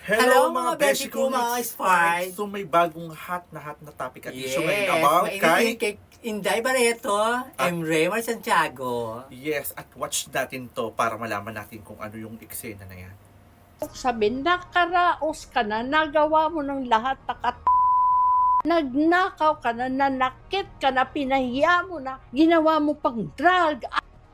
Hello mga beshi ko mga Spark! So may bagong hot na topic at issue Yes, ngayon about mainit kay... kay Inday Barreto, M. Raymar Santiago. Yes, at watch natin to para malaman natin kung ano yung eksena na yan. Sabi, nakaraos ka na, nagawa mo ng lahat, nagnakaw ka na, nanakit ka na, pinahiya mo na, ginawa mo pang drug,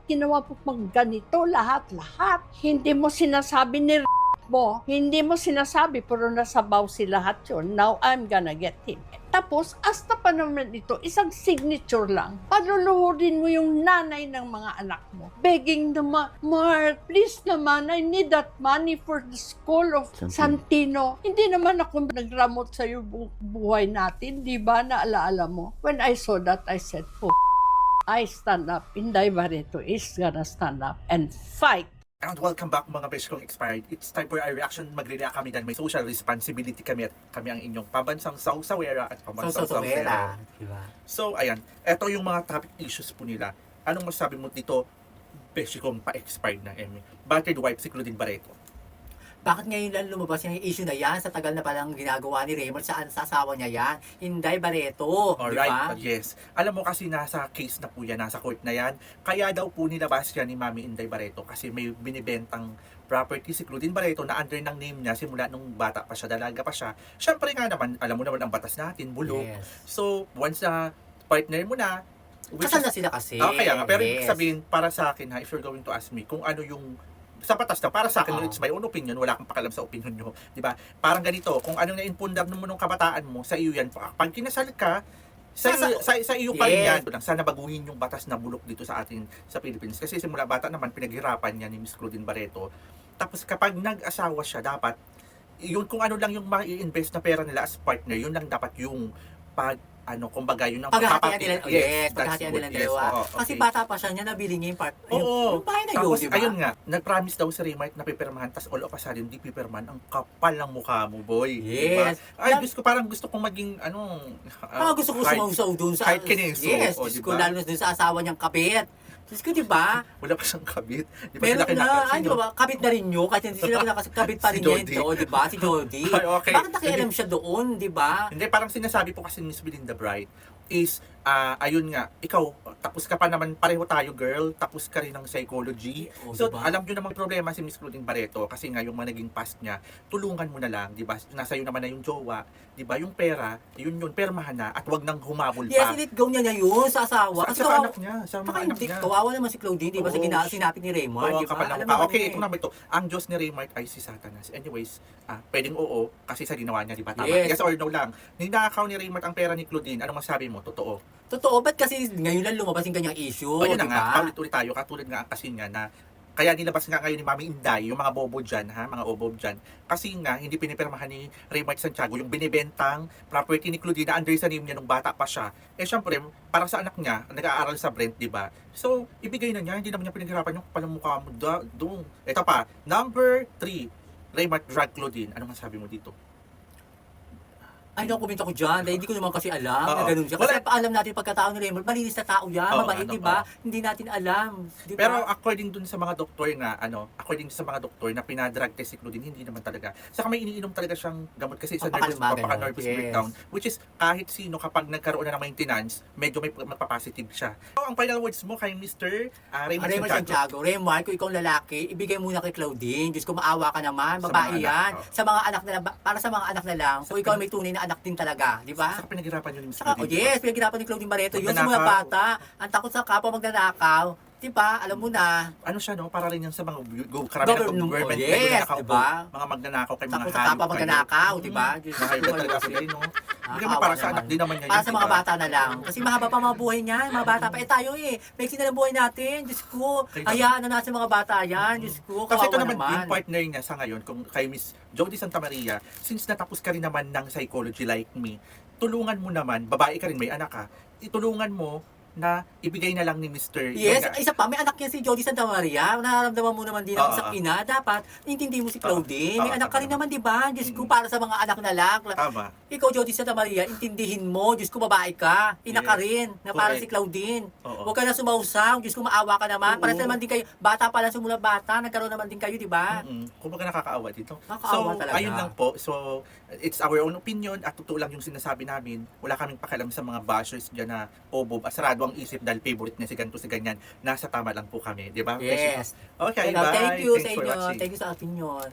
ginawa mo pang ganito, lahat-lahat. Hindi mo sinasabi ni mo, hindi mo sinasabi, pero nasabaw si lahat yun. Now, I'm gonna get him. Tapos, hasta pa naman ito, isang signature lang. Paluluhurin mo yung nanay ng mga anak mo. Begging naman, Mark, please naman, I need that money for the school of Santino. Hindi naman ako nagramot sa'yo buhay natin, di ba? Naalaala mo? When I saw that, I said, I stand up. Inday Barreto is gonna stand up and fight. And welcome back mga beshi kong expired. It's time for our reaction. Magre-react kami dahil may social responsibility kami at kami ang inyong pabansang sawsawera at pabansang sawsawera. Diba? So ayan, eto yung mga topic issues po nila. Anong masasabi mo dito, beshi kong pa-expired na Emmy? Battered wife si Claudine Barreto. Bakit ngayon lang lumabas yung issue na yan sa tagal na palang ginagawa ni Raymond sa asawa niya yan? Inday Barreto, di ba? Alright, yes. Alam mo kasi nasa case na po yan, nasa court na yan. Kaya daw po nilabas yan ni Mami Inday Barreto kasi may binibentang property si Claudine Barreto na under ng name niya simula nung bata pa siya, dalaga pa siya. Siyempre nga naman, alam mo naman ang batas natin, bulok. Yes. So, once na partner mo na, Kasal na sila kasi. kaya nga, pero yes. ibig sabihin, para sa akin ha, if you're going to ask me, kung ano yung sa batas na, para sa akin, it's my own opinion, wala akong pakialam sa opinion nyo, di ba? Parang ganito, kung ano na inpundar mo nung kabataan mo, sa iyo yan, pag kinasal ka, sa iyo pa rin yan. Sana baguhin yung batas na bulok dito sa atin sa Philippines. Kasi simula bata naman, pinaghirapan niya ni Miss Claudine Barreto. Tapos kapag nag-asawa siya, dapat, yun kung ano lang yung ma-i-invest na pera nila as partner, yun lang dapat yung kumbaga yun ang Paghahatian nila, yes, paghahatian nila yes, dalawa. oo, Kasi okay. bata pa siya, niya nabili niya yung part, Oo. yung bahay na yun, Tapos, di ba? ayun nga, nag-promise daw si Raymart na pipirmahan, tapos all of a sudden, di pipirmahan, ang kapal ng mukha mo, boy. Yes. Diba? Ay, parang gusto kong maging, gusto ko sumaw doon sa... Kahit kineso. Yes, o, Diyos diba? ko, lalo na doon sa asawa niyang kabit. Diyos ko, di ba? Wala pa siyang kabit. Di ba Meron sila na, ay, di ba, kabit na rin nyo, kahit hindi sila kabit pa Si rin niya Jody. ito, di ba? Si Jody. Ay, okay. Bakit nakialam siya doon, di ba? Hindi, parang sinasabi po kasi ni Miss Belinda Bright is, ayun nga, ikaw, tapos ka pa naman, pareho tayo girl, tapos ka rin ng psychology. Oh, So, diba? alam nyo namang problema si Miss Claudine Barreto kasi nga yung mga naging past niya, tulungan mo na lang, di ba? Nasa iyo naman na yung jowa, di ba? Yung pera, yun, permahan na at wag nang humabol Yes, pa. i-let go niya yun sa asawa. Sa anak niya, sa mga anak hindi, niya. kawawa naman si Claudine, di ba? Sa Oo. sinapit ni Raymond, di ba? Kapal ng Alam mukha. naman Okay, niya ito naman ito. Ang Diyos ni Raymart ay si Satanas. Anyways, pwedeng oo, kasi sa ginawa niya, di ba? Tama. Yes. Yes or no lang. Ninakaw ni Raymart ang pera ni Claudine. Anong masabi mo? Totoo. Totoo, ba't kasi ngayon lang lumabas yung ganyang issue, O yun na di nga, ba? paulit-ulit tayo. Katulad nga kasi nga na kaya nilabas nga ngayon ni Mami Inday, yung mga bobo dyan, mga obob dyan. Kasi nga, hindi pinipirmahan ni Raymart Santiago yung binibentang property ni Claudine na under sa name niya nung bata pa siya. Eh syempre, para sa anak niya, nag-aaral sa Brent, di ba? So, ibigay na niya, hindi naman niya pinaghirapan yung palang mukha mo doon. Ito pa, number 3, Raymart drug Claudine. Ano masabi mo dito? Ay, nakomment ako dyan, dahil hindi ko naman kasi alam na Oo. ganun siya. Kasi Wala. alam natin pagkatao ni Raymond, malinis na tao yan, Oo, mabait, di ba? Hindi natin alam, di ba? Pero according dun sa mga doktor nga, according sa mga doktor na pinadrag test si Claudine, hindi naman talaga. Saka may iniinom talaga siyang gamot kasi sa nervous Yes. breakdown, which is kahit sino kapag nagkaroon na ng maintenance, medyo may magpa-positive siya. So, ang final words mo kay Mr. Raymond Raymond Santiago. Santiago, Raymond, kung ikaw lalaki, ibigay muna kay Claudine. Diyos ko, maawa ka naman, Sa babae mga yan. anak, oh. Sa mga anak na lang, para sa mga anak na lang, kung ikaw may tunay na anak din talaga, di ba? Saka pinaghirapan yun ni Mr. Saka, Claudine. yes, pinaghirapan ni Claudine Barreto. Yun sa mga Magnanakaw. bata, ang takot sa kapwa magnanakaw. Di ba? Alam mo na. Ano siya, no? Para rin yan sa mga karamihan ng government. Yes, magnanakaw di ba? po. Mga magnanakaw kay mga Takot sa kapwa magnanakaw, di ba? Diyos ko, Mahal talaga sila, no? Hindi naman para sa anak din naman niya. Para yun, sa di mga ba? bata na lang. Kasi mahaba pa mga buhay niyan. Mga bata pa. Tayo maiksi na lang buhay natin. Diyos ko. Hayaan na natin mga bata yan. Diyos ko. Kasi ito Kawawa naman, naman. yung partner niya sa ngayon, kung kay Miss Jody Santa Maria, since natapos ka rin naman ng psychology like me, tulungan mo naman, babae ka rin, may anak ka, itulungan mo na ibigay na lang ni Mr. Yes, Yung- isa pa, may anak yan si Jody Santa Maria. Nararamdaman mo naman din ang Oo, isang ina. Dapat, intindi mo si Claudine. May Oo, anak ka rin tama naman, di ba? Diyos ko, Mm. para sa mga anak na lang. Tama. Ikaw, Jody Santa Maria, intindihin mo. Diyos ko, babae ka. Ina ka Yes. rin. Na para Correct. si Claudine. Oo. Huwag ka na sumausaw. Diyos ko, maawa ka naman. Oo. Para sa naman din kayo. Bata pa lang, simula bata. Nagkaroon naman din kayo, di ba? Kumbaga nakakaawa dito. Nakakaawa So, talaga. ayun lang po. So, it's our own opinion at totoo lang yung sinasabi namin. Wala kaming pakialam sa mga bashers dyan na bobo, asarado ang isip dahil favorite niya si ganito si ganyan. Nasa tama lang po kami, di ba? Yes. Okay, Well, bye. thank you Thanks sa for inyo. watching. Thank you sa opinion.